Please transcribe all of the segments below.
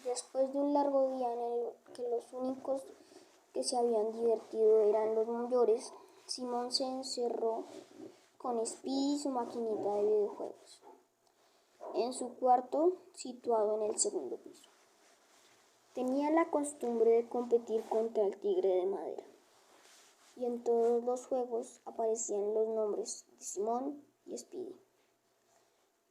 Después de un largo día en el que los únicos que se habían divertido eran los mayores, Simón se encerró con Speedy y su maquinita de videojuegos en su cuarto situado en el segundo piso. Tenía la costumbre de competir contra el tigre de madera, y en todos los juegos aparecían los nombres de Simón y Speedy.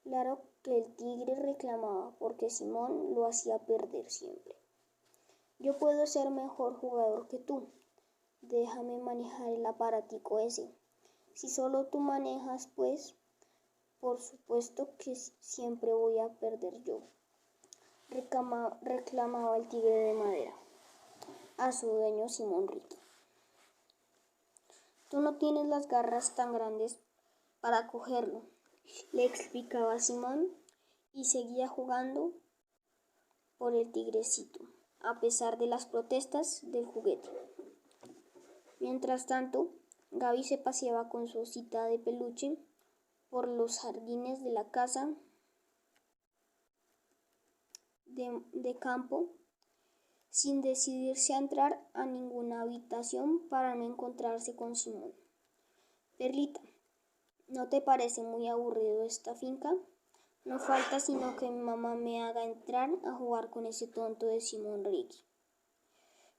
Claro que el tigre reclamaba porque Simón lo hacía perder siempre. Yo puedo ser mejor jugador que tú. Déjame manejar el aparatico ese. Si solo tú manejas, pues, por supuesto que siempre voy a perder yo, reclamaba el tigre de madera a su dueño Simón Ricky. Tú no tienes las garras tan grandes para cogerlo, le explicaba Simón, y seguía jugando por el tigrecito, a pesar de las protestas del juguete. Mientras tanto, Gaby se paseaba con su osita de peluche por los jardines de la casa de campo, sin decidirse a entrar a ninguna habitación para no encontrarse con Simón. Perlita, ¿no te parece muy aburrido esta finca? No falta sino que mi mamá me haga entrar a jugar con ese tonto de Simón Ricky.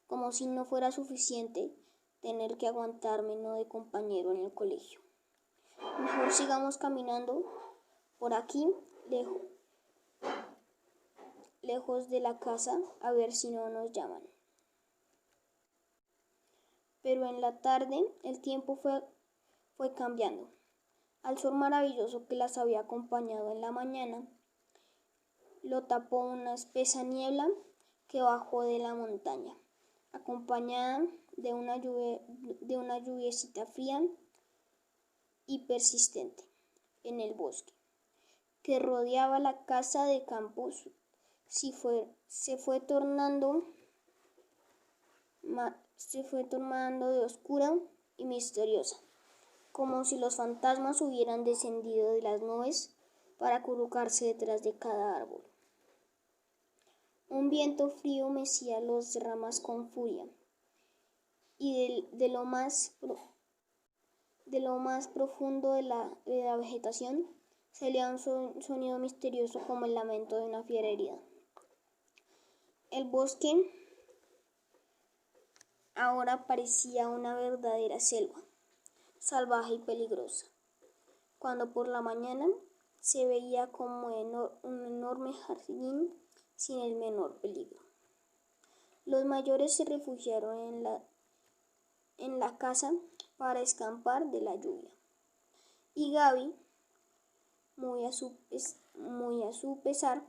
Como si no fuera suficiente tener que aguantármelo de compañero en el colegio. Mejor sigamos caminando por aquí, lejos de la casa, a ver si no nos llaman. Pero en la tarde el tiempo fue cambiando. Al sol maravilloso que las había acompañado en la mañana, lo tapó una espesa niebla que bajó de la montaña, acompañada de una lluviecita fría y persistente en el bosque que rodeaba la casa de campo. Se fue tornando de oscura y misteriosa, como si los fantasmas hubieran descendido de las nubes para acurrucarse detrás de cada árbol. Un viento frío mecía las ramas con furia, y de lo más profundo de la vegetación salía un sonido misterioso como el lamento de una fiera herida. El bosque ahora parecía una verdadera selva, salvaje y peligrosa, cuando por la mañana se veía como un enorme jardín sin el menor peligro. Los mayores se refugiaron en la casa para escapar de la lluvia, y Gaby, muy a su pesar,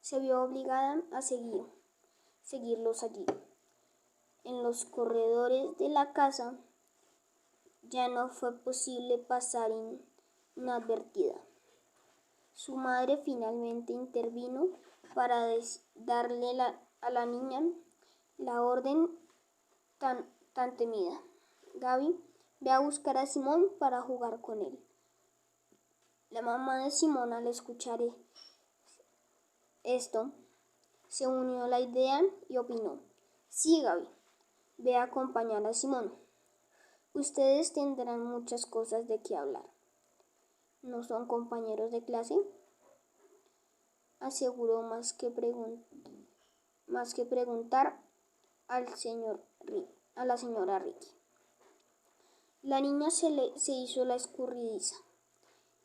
se vio obligada a seguirlos allí. En los corredores de la casa ya no fue posible pasar inadvertida. Su madre finalmente intervino para darle a la niña la orden tan temida. Gaby, ve a buscar a Simón para jugar con él. La mamá de Simón, al escuchar esto, se unió a la idea y opinó: sí, Gaby, ve a acompañar a Simón. Ustedes tendrán muchas cosas de qué hablar. ¿No son compañeros de clase?, aseguró más que preguntar a la señora Ricky. La niña se hizo la escurridiza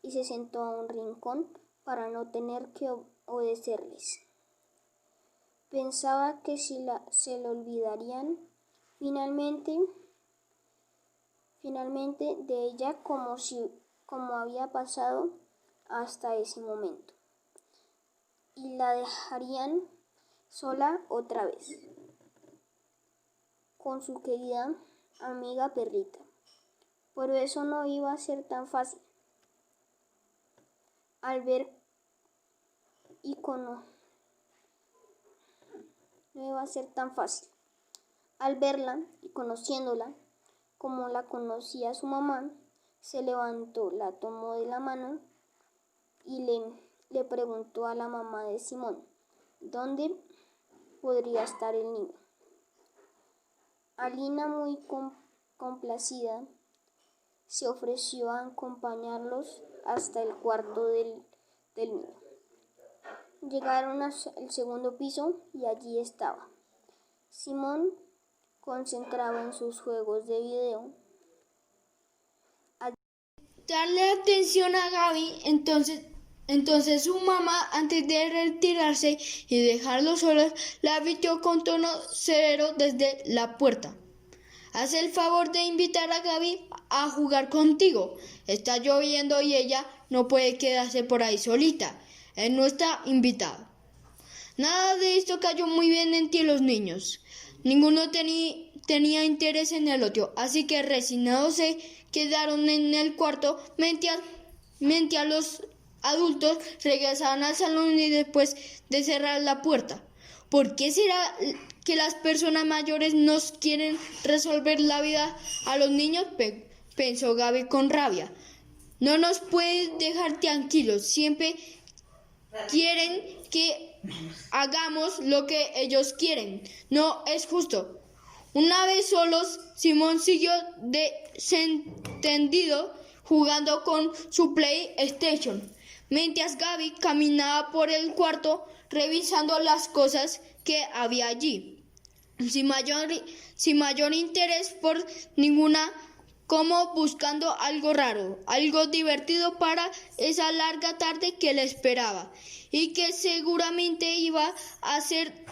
y se sentó a un rincón para no tener que obedecerles. Pensaba que se lo olvidarían finalmente de ella, como había pasado hasta ese momento, y la dejarían sola otra vez con su querida amiga Perlita. Pero eso no iba a ser tan fácil. Al verla y conociéndola como la conocía su mamá, se levantó, la tomó de la mano y le preguntó a la mamá de Simón: ¿Dónde podría estar el niño? Alina, muy complacida, se ofreció a acompañarlos hasta el cuarto del niño. Llegaron al segundo piso y allí estaba Simón, concentrado en sus juegos de video. Darle atención a Gaby, entonces su mamá, antes de retirarse y dejarlos solos, la advirtió con tono severo desde la puerta. Haz el favor de invitar a Gaby a jugar contigo. Está lloviendo y ella no puede quedarse por ahí solita. Él no está invitado. Nada de esto cayó muy bien entre los niños. Ninguno tenía interés en el otro, así que resignados se quedaron en el cuarto mientras los adultos regresaban al salón y después de cerrar la puerta. ¿Por qué será que las personas mayores nos quieren resolver la vida a los niños? Pensó Gaby con rabia. No nos pueden dejar tranquilos, siempre quieren que hagamos lo que ellos quieren. No es justo. Una vez solos, Simón siguió desentendido jugando con su PlayStation, mientras Gaby caminaba por el cuarto revisando las cosas que había allí, sin mayor interés por ninguna, como buscando algo raro, algo divertido para esa larga tarde que le esperaba y que seguramente iba a ser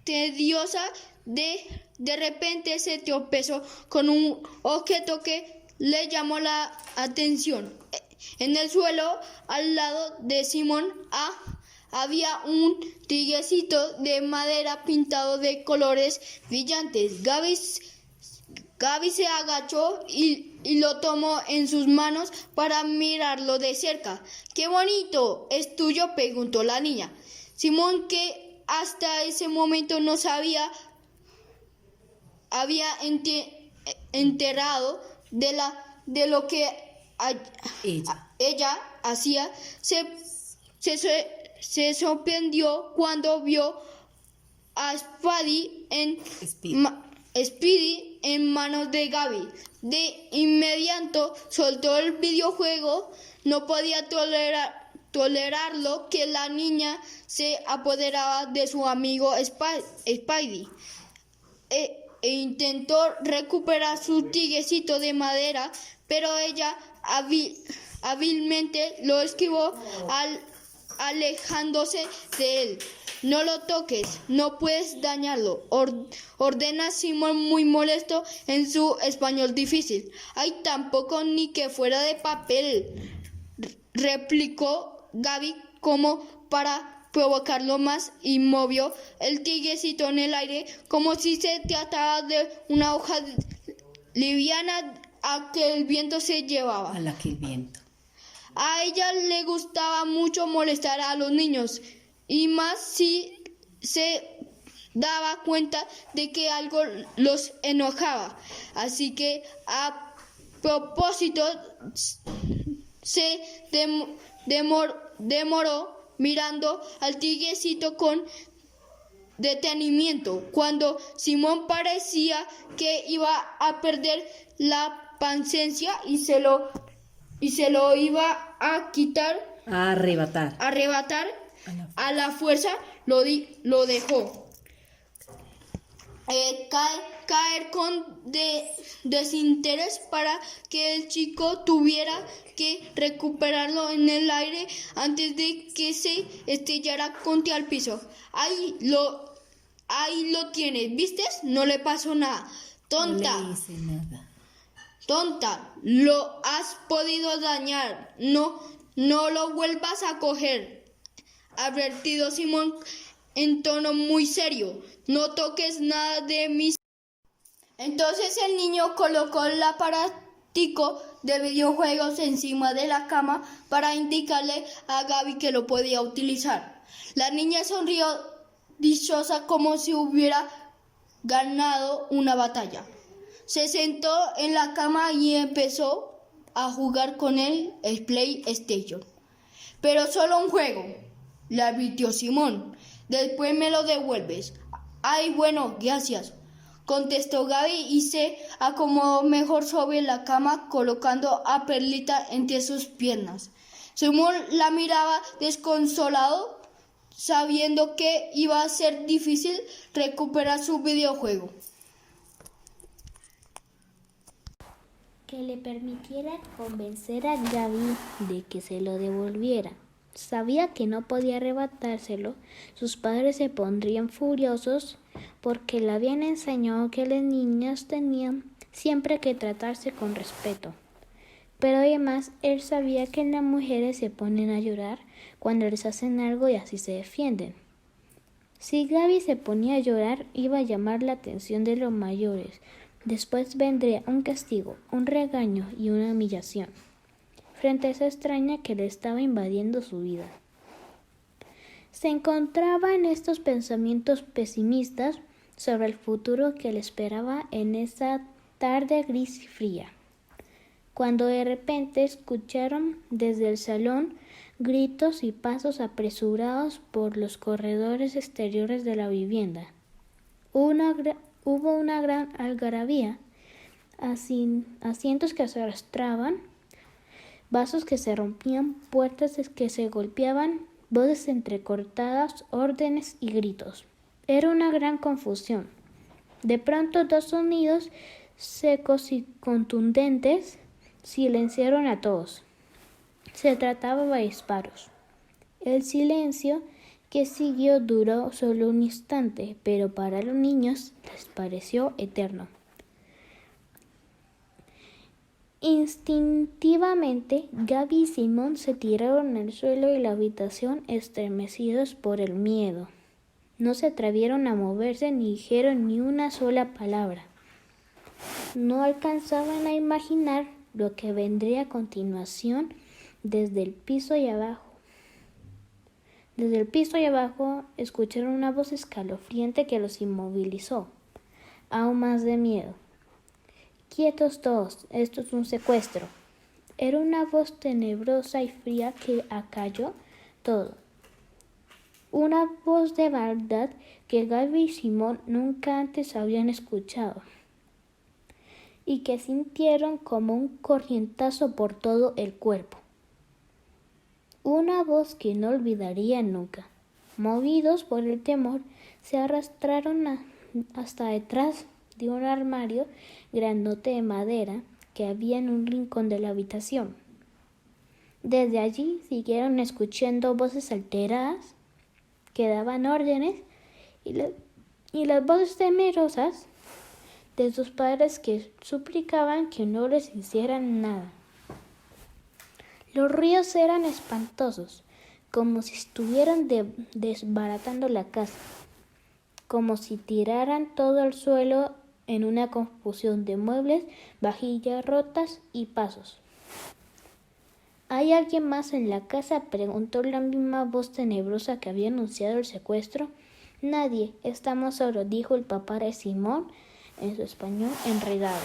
tediosa. De repente se tropezó con un objeto que le llamó la atención. En el suelo, al lado de Simón, había un triguecito de madera pintado de colores brillantes. Gaby se agachó y lo tomó en sus manos para mirarlo de cerca. ¡Qué bonito! ¿Es tuyo?, preguntó la niña. Simón, que hasta ese momento no había enterado de lo que ella hacía, se sorprendió cuando vio a Speedy en manos de Gaby. De inmediato soltó el videojuego. No podía tolerarlo que la niña se apoderaba de su amigo Speedy. E intentó recuperar su triguecito de madera, pero ella hábilmente lo esquivó alejándose de él. No lo toques, no puedes dañarlo, ordena Simón muy molesto en su español difícil. Ay, tampoco ni que fuera de papel, replicó Gaby como para provocarlo más y movió el triguecito en el aire como si se tratara de una hoja liviana a que el viento se llevaba. A la que el viento. A ella le gustaba mucho molestar a los niños, y más si se daba cuenta de que algo los enojaba. Así que a propósito se demoró mirando al triguecito con detenimiento. Cuando Simón parecía que iba a perder la paciencia y se lo iba a quitar, A arrebatar. A la fuerza, lo dejó caer con desinterés para que el chico tuviera que recuperarlo en el aire antes de que se estrellara contra el piso. Ahí lo tienes, ¿viste? No le pasó nada. Tonta. No le hice nada. Tonta, lo has podido dañar. No lo vuelvas a coger. Advertido Simón en tono muy serio. No toques nada de mis. Entonces el niño colocó el aparatico de videojuegos encima de la cama para indicarle a Gaby que lo podía utilizar. La niña sonrió dichosa como si hubiera ganado una batalla. Se sentó en la cama y empezó a jugar con el PlayStation. Pero solo un juego, le advirtió Simón. Después me lo devuelves. Ay, bueno, gracias, contestó Gaby y se acomodó mejor sobre la cama colocando a Perlita entre sus piernas. Simón la miraba desconsolado, sabiendo que iba a ser difícil recuperar su videojuego. Que le permitiera convencer a Gaby de que se lo devolviera. Sabía que no podía arrebatárselo, sus padres se pondrían furiosos porque le habían enseñado que las niñas tenían siempre que tratarse con respeto. Pero además él sabía que las mujeres se ponen a llorar cuando les hacen algo y así se defienden. Si Gaby se ponía a llorar, iba a llamar la atención de los mayores. Después vendría un castigo, un regaño y una humillación, frente a esa extraña que le estaba invadiendo su vida. Se encontraba en estos pensamientos pesimistas sobre el futuro que le esperaba en esa tarde gris y fría, cuando de repente escucharon desde el salón gritos y pasos apresurados por los corredores exteriores de la vivienda. Hubo una gran algarabía, asientos que se arrastraban, vasos que se rompían, puertas que se golpeaban, voces entrecortadas, órdenes y gritos. Era una gran confusión. De pronto 2 sonidos secos y contundentes silenciaron a todos. Se trataba de disparos. El silencio que siguió duró solo un instante, pero para los niños les pareció eterno. Instintivamente, Gaby y Simón se tiraron al suelo de la habitación estremecidos por el miedo. No se atrevieron a moverse ni dijeron ni una sola palabra. No alcanzaban a imaginar lo que vendría a continuación desde el piso y abajo. Desde el piso y abajo escucharon una voz escalofriante que los inmovilizó, aún más de miedo. «Quietos todos, esto es un secuestro». Era una voz tenebrosa y fría que acalló todo. Una voz de maldad que Gaby y Simón nunca antes habían escuchado y que sintieron como un corrientazo por todo el cuerpo. Una voz que no olvidarían nunca. Movidos por el temor, se arrastraron hasta detrás de un armario grandote de madera que había en un rincón de la habitación. Desde allí siguieron escuchando voces alteradas que daban órdenes y las voces temerosas de sus padres que suplicaban que no les hicieran nada. Los ruidos eran espantosos, como si estuvieran desbaratando la casa, como si tiraran todo al suelo en una confusión de muebles, vajillas rotas y pasos. ¿Hay alguien más en la casa?, preguntó la misma voz tenebrosa que había anunciado el secuestro. Nadie, estamos solos, dijo el papá de Simón en su español enredado.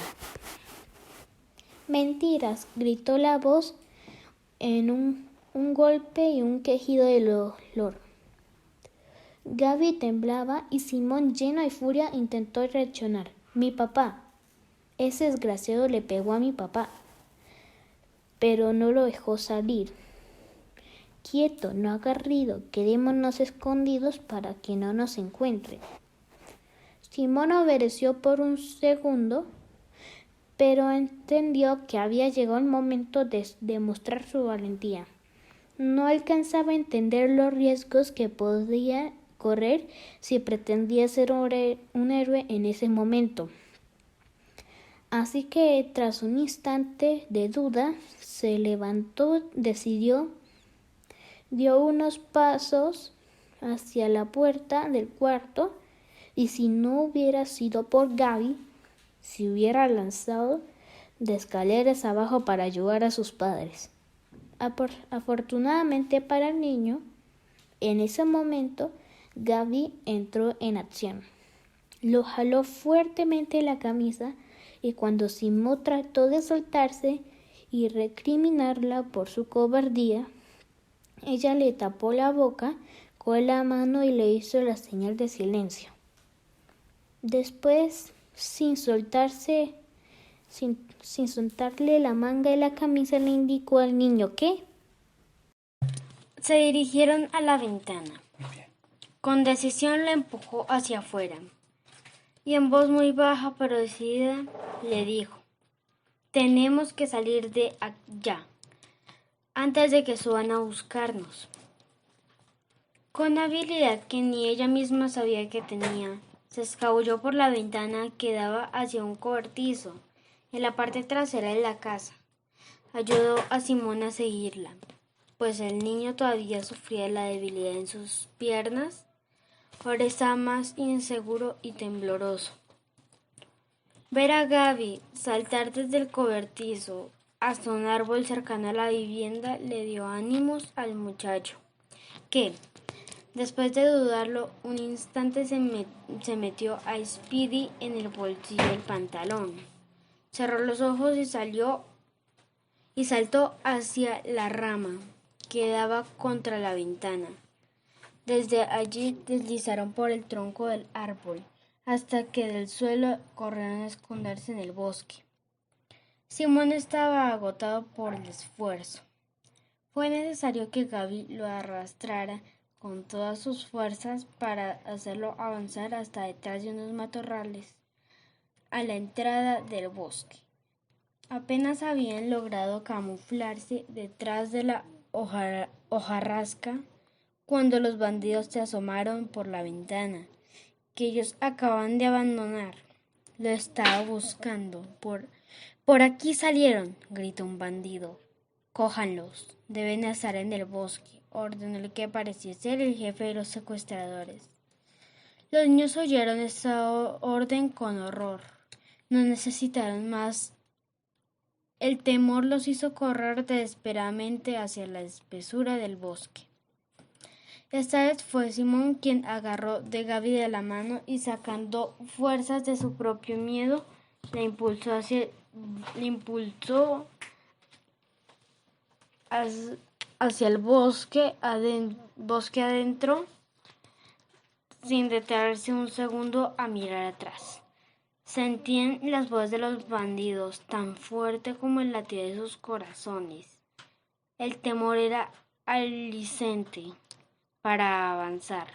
Mentiras, gritó la voz en un golpe y un quejido de dolor. Gaby temblaba y Simón, lleno de furia, intentó reaccionar. Mi papá. Ese desgraciado le pegó a mi papá, pero no lo dejó salir. Quieto, no haga ruido, quedémonos escondidos para que no nos encuentre. Simón obedeció por un segundo, pero entendió que había llegado el momento de demostrar su valentía. No alcanzaba a entender los riesgos que podía correr si pretendía ser un héroe en ese momento. Así que, tras un instante de duda, se levantó, decidió, dio unos pasos hacia la puerta del cuarto y si no hubiera sido por Gaby, se hubiera lanzado de escaleras abajo para ayudar a sus padres. Afortunadamente para el niño, en ese momento, Gaby entró en acción. Lo jaló fuertemente la camisa y cuando Simón trató de soltarse y recriminarla por su cobardía, ella le tapó la boca tocó la mano y le hizo la señal de silencio. Después, sin soltarle la manga de la camisa, le indicó al niño que se dirigieron a la ventana. Con decisión lo empujó hacia afuera y en voz muy baja pero decidida le dijo: «Tenemos que salir de allá antes de que suban a buscarnos». Con habilidad que ni ella misma sabía que tenía, se escabulló por la ventana que daba hacia un cobertizo en la parte trasera de la casa. Ayudó a Simón a seguirla, pues el niño todavía sufría de la debilidad en sus piernas. Ahora estaba más inseguro y tembloroso. Ver a Gaby saltar desde el cobertizo hasta un árbol cercano a la vivienda le dio ánimos al muchacho, que, después de dudarlo un instante, se metió a Speedy en el bolsillo del pantalón, cerró los ojos y saltó hacia la rama que daba contra la ventana. Desde allí deslizaron por el tronco del árbol hasta que del suelo corrieron a esconderse en el bosque. Simón estaba agotado por el esfuerzo. Fue necesario que Gaby lo arrastrara con todas sus fuerzas para hacerlo avanzar hasta detrás de unos matorrales a la entrada del bosque. Apenas habían logrado camuflarse detrás de la hojarasca cuando los bandidos se asomaron por la ventana que ellos acaban de abandonar. Lo estaba buscando. Por aquí salieron, gritó un bandido. Cójanlos, deben estar en el bosque, ordenó el que parecía ser el jefe de los secuestradores. Los niños oyeron esta orden con horror. No necesitaron más. El temor los hizo correr desesperadamente hacia la espesura del bosque. Esta vez fue Simón quien agarró de Gaby de la mano y, sacando fuerzas de su propio miedo, la impulsó hacia el bosque adentro, sin detenerse un segundo a mirar atrás. Sentían las voces de los bandidos tan fuerte como el latido de sus corazones. El temor era aliciente para avanzar.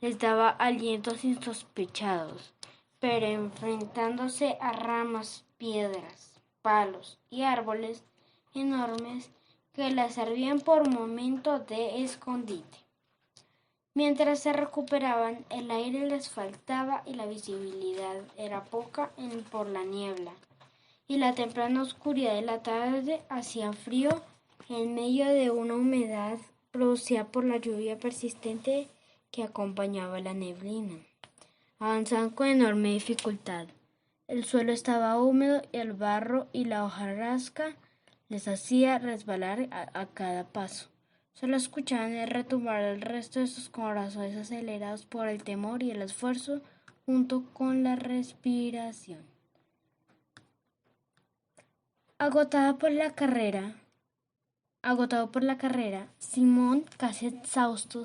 Les daba alientos insospechados, pero enfrentándose a ramas, piedras, palos y árboles enormes que les servían por momento de escondite. Mientras se recuperaban, el aire les faltaba y la visibilidad era poca por la niebla, y la temprana oscuridad de la tarde hacía frío en medio de una humedad producida por la lluvia persistente que acompañaba la neblina. Avanzaban con enorme dificultad. El suelo estaba húmedo y el barro y la hojarasca les hacía resbalar a cada paso. Solo escuchaban el retumbar del resto de sus corazones acelerados por el temor y el esfuerzo, junto con la respiración. Agotado por la carrera, Simón, casi exhausto,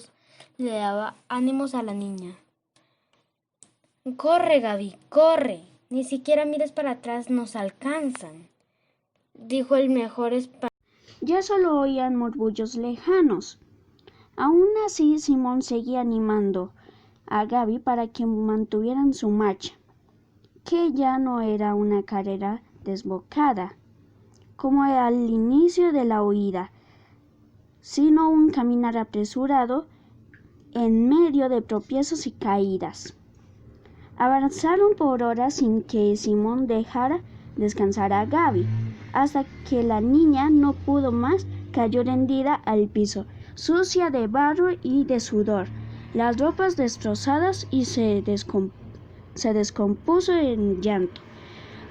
le daba ánimos a la niña. «Corre, Gaby, corre. Ni siquiera mires para atrás, nos alcanzan», dijo el mejor español. Ya solo oían murmullos lejanos. Aún así, Simón seguía animando a Gaby para que mantuvieran su marcha, que ya no era una carrera desbocada, como al inicio de la huida, sino un caminar apresurado en medio de tropiezos y caídas. Avanzaron por horas sin que Simón dejara descansar a Gaby, hasta que la niña no pudo más, cayó rendida al piso, sucia de barro y de sudor, las ropas destrozadas, y se descompuso en llanto.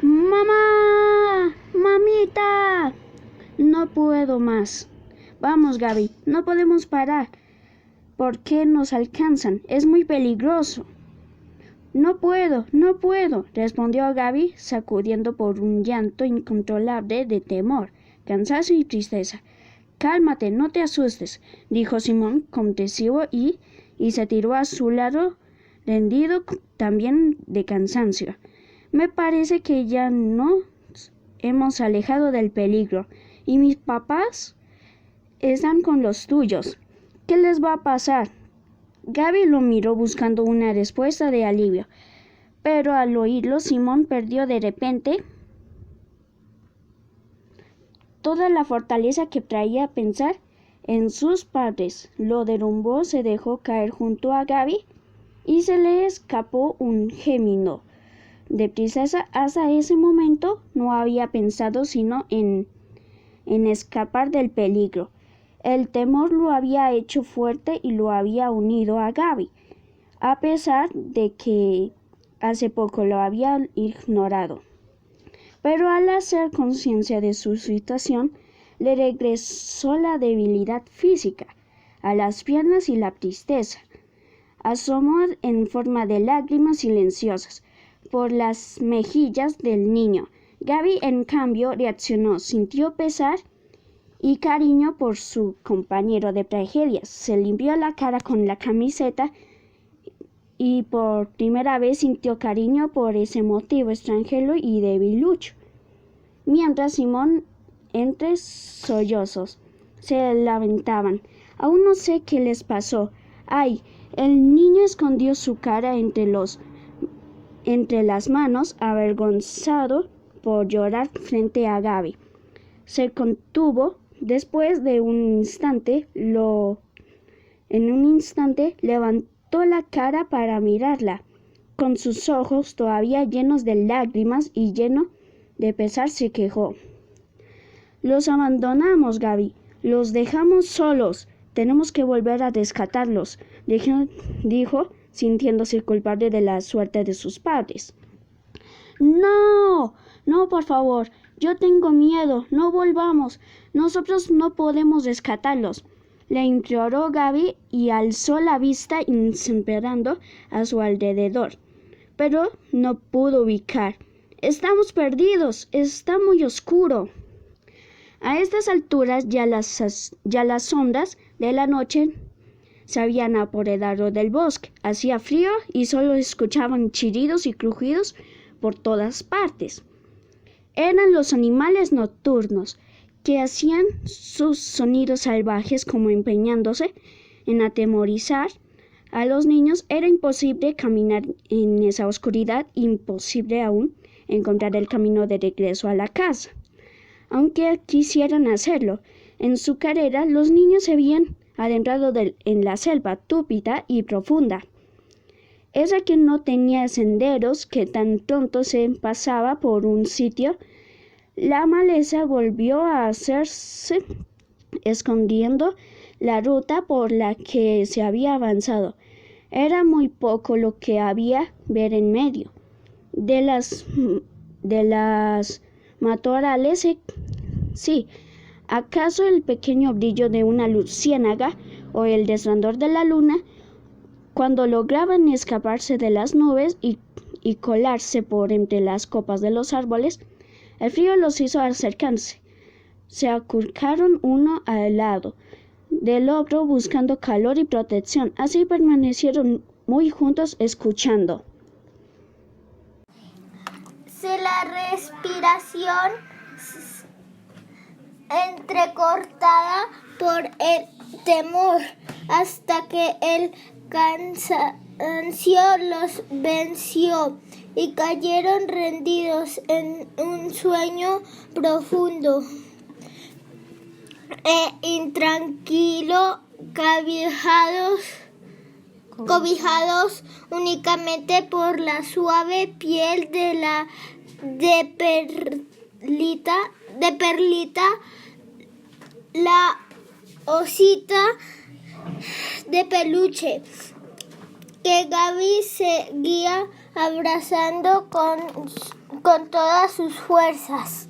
¡Mamá! ¡Mamita! No puedo más. Vamos, Gaby, no podemos parar. ¿Por qué nos alcanzan? Es muy peligroso. No puedo, respondió Gaby, sacudiendo por un llanto incontrolable de temor, cansancio y tristeza. Cálmate, no te asustes, dijo Simón compasivo y y se tiró a su lado, rendido también de cansancio. Me parece que ya nos hemos alejado del peligro, y mis papás están con los tuyos. ¿Qué les va a pasar? Gaby lo miró buscando una respuesta de alivio, pero al oírlo Simón perdió de repente toda la fortaleza que traía a pensar en sus padres. Lo derrumbó, se dejó caer junto a Gaby y se le escapó un gemido de tristeza. Hasta ese momento no había pensado sino en escapar del peligro. El temor lo había hecho fuerte y lo había unido a Gaby, a pesar de que hace poco lo había ignorado. Pero al hacer conciencia de su situación, le regresó la debilidad física a las piernas y la tristeza. Asomó en forma de lágrimas silenciosas por las mejillas del niño. Gaby, en cambio, reaccionó, sintió pesar y cariño por su compañero de tragedias. Se limpió la cara con la camiseta y por primera vez sintió cariño por ese motivo extranjero y debilucho. Mientras Simón, entre sollozos, se lamentaban. Aún no sé qué les pasó. ¡Ay! El niño escondió su cara entre las manos, avergonzado por llorar frente a Gaby. Se contuvo. Después de un instante, levantó la cara para mirarla. Con sus ojos todavía llenos de lágrimas y lleno de pesar, se quejó. Los abandonamos, Gaby. Los dejamos solos. Tenemos que volver a rescatarlos, dijo, sintiéndose culpable de la suerte de sus padres. No, por favor. Yo tengo miedo. No volvamos. Nosotros no podemos rescatarlos, le imploró Gaby y alzó la vista esperando a su alrededor, pero no pudo ubicar. Estamos perdidos. Está muy oscuro. A estas alturas ya las sombras de la noche se habían apoderado del bosque. Hacía frío y solo escuchaban chillidos y crujidos por todas partes. Eran los animales nocturnos que hacían sus sonidos salvajes, como empeñándose en atemorizar a los niños. Era imposible caminar en esa oscuridad, imposible aún encontrar el camino de regreso a la casa. Aunque quisieran hacerlo, en su carrera los niños se habían adentrado en la selva túpida y profunda, esa que no tenía senderos, que tan pronto se pasaba por un sitio, la maleza volvió a hacerse, escondiendo la ruta por la que se había avanzado. Era muy poco lo que había ver en medio de las matorrales. Sí, acaso el pequeño brillo de una luciérnaga o el resplandor de la luna. Cuando lograban escaparse de las nubes y colarse por entre las copas de los árboles, el frío los hizo acercarse. Se acurrucaron uno al lado del otro buscando calor y protección. Así permanecieron muy juntos escuchando. La respiración entrecortada por el temor, hasta que el cansancio los venció y cayeron rendidos en un sueño profundo e intranquilo, cobijados únicamente por la suave piel de perlita, la osita de peluche que Gaby seguía abrazando con todas sus fuerzas.